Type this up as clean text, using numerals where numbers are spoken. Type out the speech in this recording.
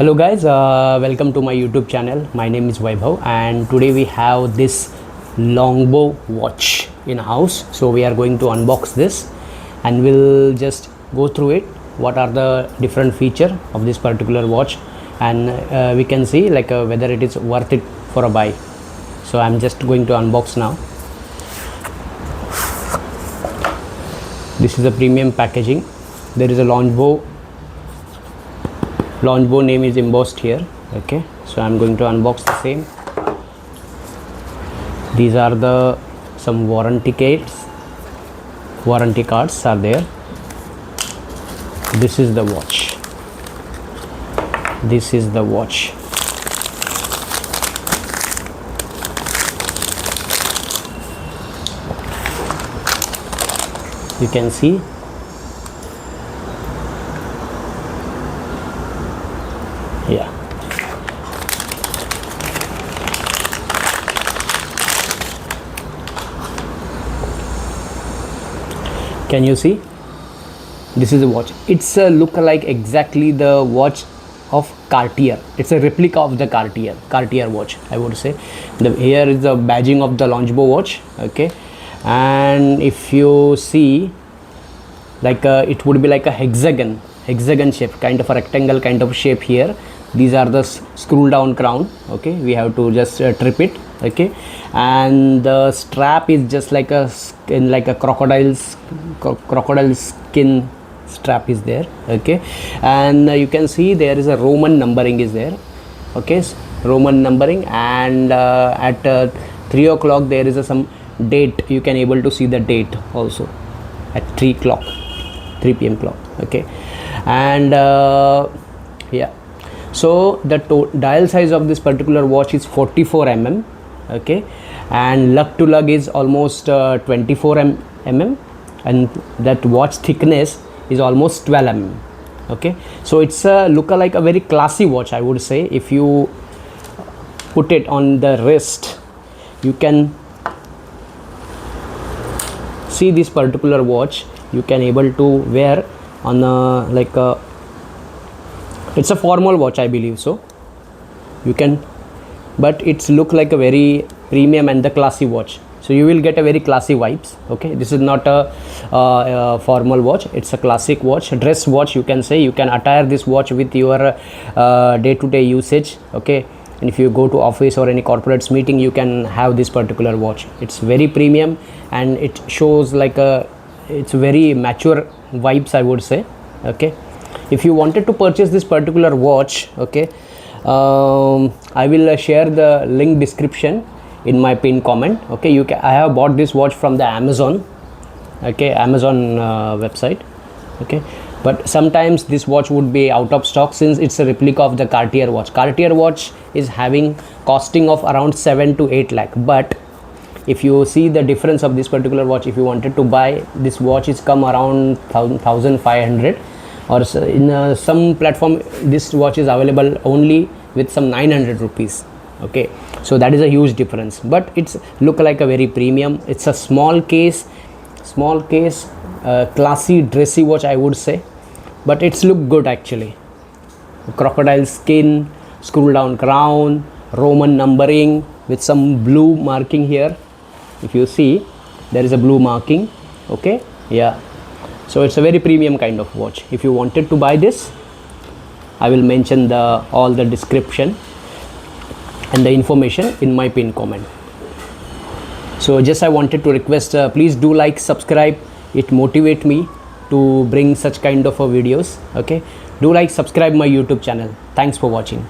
Hello guys, welcome to my YouTube channel. My name is Vaibhav and today we have this Longbo watch in house. So we are going to unbox this and we'll just go through it. What are the different features of this particular watch, and we can see whether it is worth it for a buy. So I'm just going to unbox now. This is a premium packaging. There is a Longbo name is embossed here. Okay, so I'm going to unbox the same. These are the some warranty cards are there. This is the watch. You can see Can you see? This is a watch. It's a look like exactly the watch of Cartier. It's a replica of the Cartier watch, I would say. Here is the badging of the Longbo watch. Okay, and if you see, it would be like a hexagon shape, kind of a rectangle kind of shape here. These are the screw down crown. Okay, we have to just trip it. Okay, and the strap is just like a crocodile skin strap is there. Okay, and you can see there is a Roman numbering is there. Okay, Roman numbering, and at 3 o'clock there is some date. You can able to see the date also at 3 p.m. clock. Okay, and so the dial size of this particular watch is 44 mm. Okay, and lug to lug is almost 24 mm, and that watch thickness is almost 12 mm. Okay, so it's a look like a very classy watch, I would say. If you put it on the wrist, you can see this particular watch. You can able to wear on a it's a formal watch, I believe so. You can, but it's look like a very premium and the classy watch, so you will get a very classy vibes. Okay, this is not a formal watch, it's a classic watch, dress watch, you can say. You can attire this watch with your day-to-day usage. Okay, and if you go to office or any corporate meeting, you can have this particular watch. It's very premium and it shows it's very mature vibes, I would say. Okay, if you wanted to purchase this particular watch, okay, I will share the link description in my pinned comment. Okay, I have bought this watch from the Amazon. Okay, Amazon website. Okay, but sometimes this watch would be out of stock since it's a replica of the Cartier watch. Cartier watch is having costing of around 7 to 8 lakh, but if you see the difference of this particular watch, if you wanted to buy this watch, is come around 1500, or in some platform this watch is available only with some 900 rupees. Okay, so that is a huge difference, but it's look like a very premium. It's a small case, classy dressy watch, I would say, but it's look good actually. Crocodile skin, screw down crown, Roman numbering with some blue marking here. If you see, there is a blue marking. Okay, yeah, so it's a very premium kind of watch. If you wanted to buy this, I will mention all the description and the information in my pinned comment. So just I wanted to request, please do like, subscribe. It motivate me to bring such kind of videos. Okay, do like, subscribe my YouTube channel. Thanks for watching.